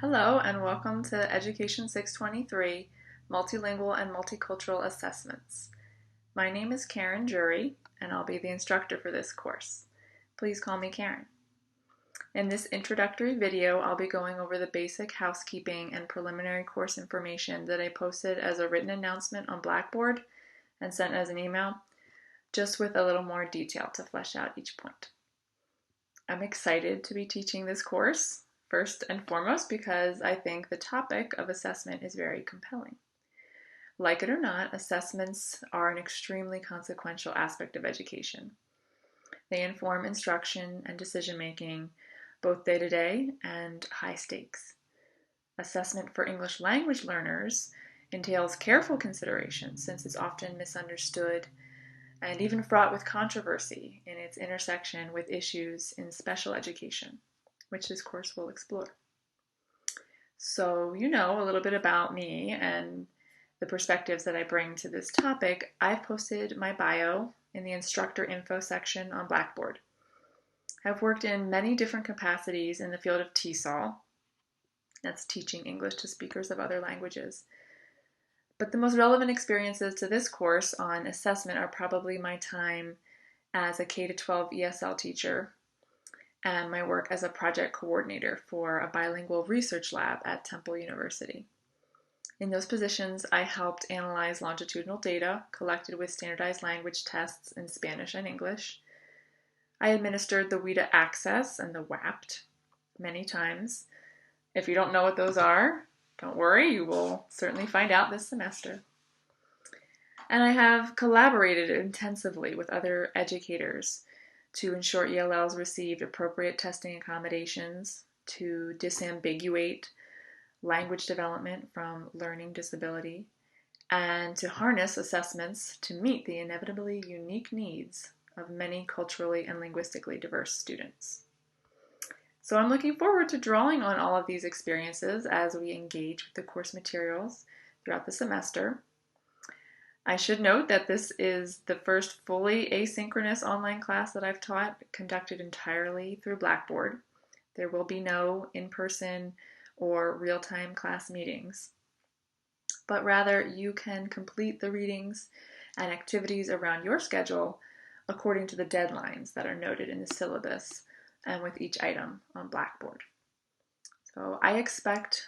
Hello and welcome to Education 623, Multilingual and Multicultural Assessments. My name is Karen Jury and I'll be the instructor for this course. Please call me Karen. In this introductory video, I'll be going over the basic housekeeping and preliminary course information that I posted as a written announcement on Blackboard and sent as an email, just with a little more detail to flesh out each point. I'm excited to be teaching this course, first and foremost because I think the topic of assessment is very compelling. Like it or not, assessments are an extremely consequential aspect of education. They inform instruction and decision making, both day to day and high stakes. Assessment for English language learners entails careful consideration since it's often misunderstood and even fraught with controversy in its intersection with issues in special education, which this course will explore. So you know a little bit about me and the perspectives that I bring to this topic. I've posted my bio in the instructor info section on Blackboard. I've worked in many different capacities in the field of TESOL, that's teaching English to speakers of other languages. But the most relevant experiences to this course on assessment are probably my time as a K-12 ESL teacher and my work as a project coordinator for a bilingual research lab at Temple University. In those positions, I helped analyze longitudinal data collected with standardized language tests in Spanish and English. I administered the WIDA Access and the WAPT many times. If you don't know what those are, don't worry, you will certainly find out this semester. And I have collaborated intensively with other educators to ensure ELLs received appropriate testing accommodations, to disambiguate language development from learning disability, and to harness assessments to meet the inevitably unique needs of many culturally and linguistically diverse students. So I'm looking forward to drawing on all of these experiences as we engage with the course materials throughout the semester. I should note that this is the first fully asynchronous online class that I've taught, conducted entirely through Blackboard. There will be no in-person or real-time class meetings, but rather you can complete the readings and activities around your schedule according to the deadlines that are noted in the syllabus and with each item on Blackboard. So I expect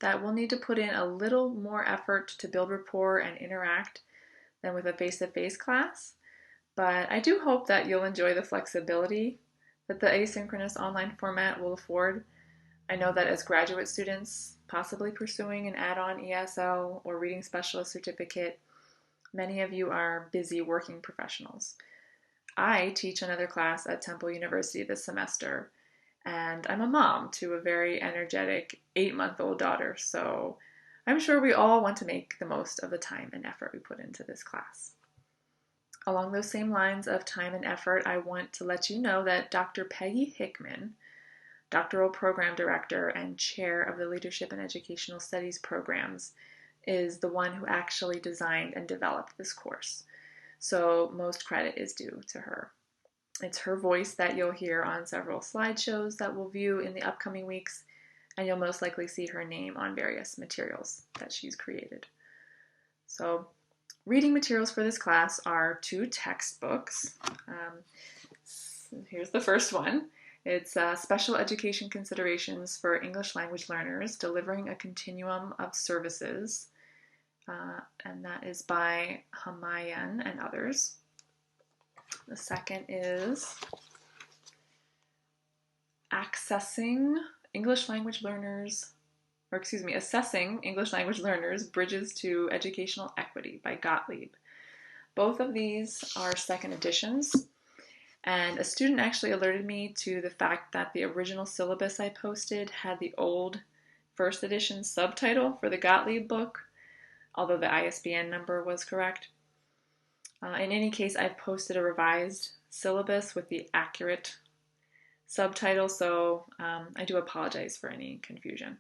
that we'll need to put in a little more effort to build rapport and interact than with a face-to-face class, but I do hope that you'll enjoy the flexibility that the asynchronous online format will afford. I know that as graduate students, possibly pursuing an add-on ESL or reading specialist certificate, many of you are busy working professionals. I teach another class at Temple University this semester, and I'm a mom to a very energetic 8-month-old daughter, so I'm sure we all want to make the most of the time and effort we put into this class. Along those same lines of time and effort, I want to let you know that Dr. Peggy Hickman, Doctoral Program Director and Chair of the Leadership and Educational Studies programs, is the one who actually designed and developed this course. So most credit is due to her. It's her voice that you'll hear on several slideshows that we'll view in the upcoming weeks, and you'll most likely see her name on various materials that she's created. So reading materials for this class are 2 textbooks. Here's the first one. It's Special Education Considerations for English Language Learners, Delivering a Continuum of Services, and that is by Hamayan and others. The second is Assessing English Language Learners, Bridges to Educational Equity by Gottlieb. Both of these are second editions, and a student actually alerted me to the fact that the original syllabus I posted had the old first edition subtitle for the Gottlieb book, although the ISBN number was correct. In any case, I've posted a revised syllabus with the accurate subtitle, so I do apologize for any confusion.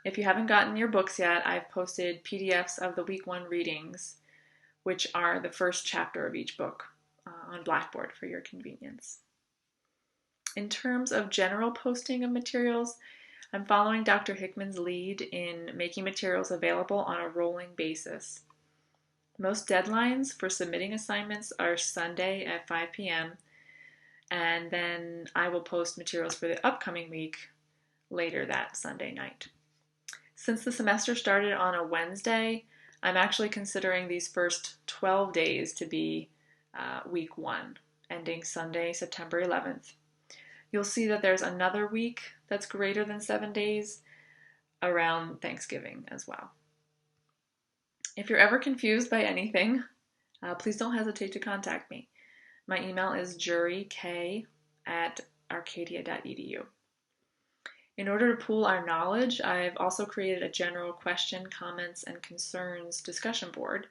If you haven't gotten your books yet, I've posted PDFs of the week 1 readings, which are the first chapter of each book on Blackboard for your convenience. In terms of general posting of materials, I'm following Dr. Hickman's lead in making materials available on a rolling basis. Most deadlines for submitting assignments are Sunday at 5 p.m., and then I will post materials for the upcoming week later that Sunday night. Since the semester started on a Wednesday, I'm actually considering these first 12 days to be week 1, ending Sunday, September 11th. You'll see that there's another week that's greater than 7 days around Thanksgiving as well. If you're ever confused by anything, please don't hesitate to contact me. My email is juryk@arcadia.edu. In order to pool our knowledge, I've also created a general question, comments, and concerns discussion board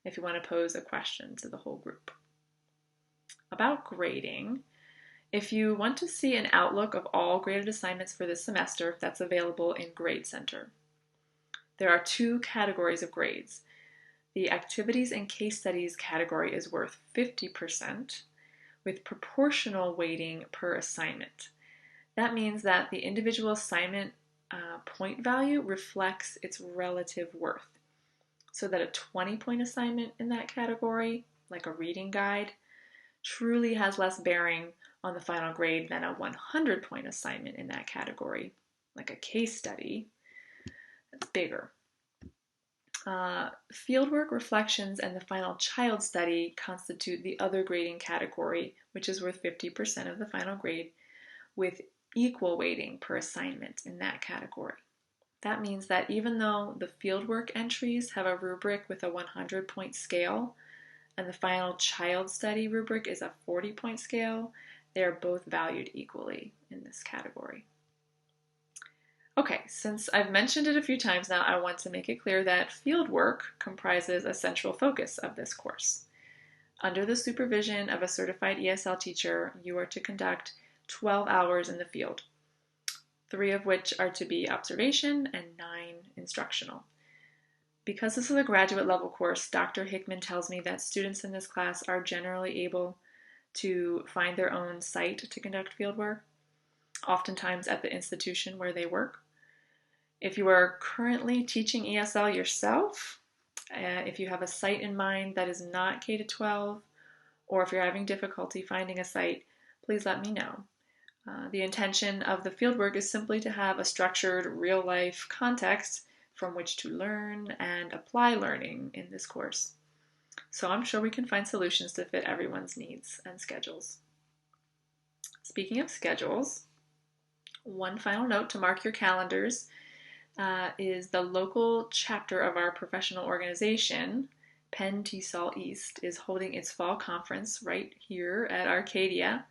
if you want to pose a question to the whole group. About grading, if you want to see an outlook of all graded assignments for this semester, that's available in Grade Center. There are 2 categories of grades. The activities and case studies category is worth 50% with proportional weighting per assignment. That means that the individual assignment point value reflects its relative worth. So that a 20-point assignment in that category, like a reading guide, truly has less bearing on the final grade than a 100-point assignment in that category, like a case study, that's bigger. Fieldwork, reflections, and the final child study constitute the other grading category, which is worth 50% of the final grade, with equal weighting per assignment in that category. That means that even though the fieldwork entries have a rubric with a 100-point scale, and the final child study rubric is a 40-point scale, they are both valued equally in this category. Okay, since I've mentioned it a few times now, I want to make it clear that fieldwork comprises a central focus of this course. Under the supervision of a certified ESL teacher, you are to conduct 12 hours in the field, 3 of which are to be observation and 9 instructional. Because this is a graduate level course, Dr. Hickman tells me that students in this class are generally able to find their own site to conduct fieldwork, oftentimes at the institution where they work. If you are currently teaching ESL yourself, if you have a site in mind that is not K-12, or if you're having difficulty finding a site, please let me know. The intention of the fieldwork is simply to have a structured, real-life context from which to learn and apply learning in this course. So I'm sure we can find solutions to fit everyone's needs and schedules. Speaking of schedules, one final note to mark your calendars is the local chapter of our professional organization, Penn TESOL East, is holding its fall conference right here at Arcadia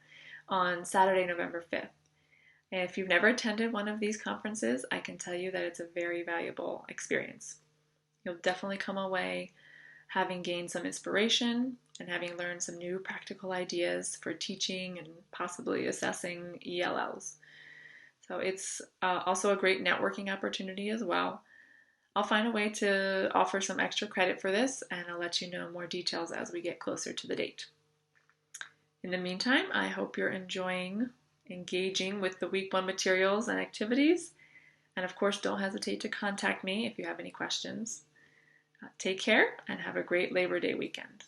on Saturday, November 5th. And if you've never attended one of these conferences, I can tell you that it's a very valuable experience. You'll definitely come away having gained some inspiration and having learned some new practical ideas for teaching and possibly assessing ELLs. So it's also a great networking opportunity as well. I'll find a way to offer some extra credit for this, and I'll let you know more details as we get closer to the date. In the meantime, I hope you're enjoying engaging with the Week 1 materials and activities. And of course, don't hesitate to contact me if you have any questions. Take care and have a great Labor Day weekend.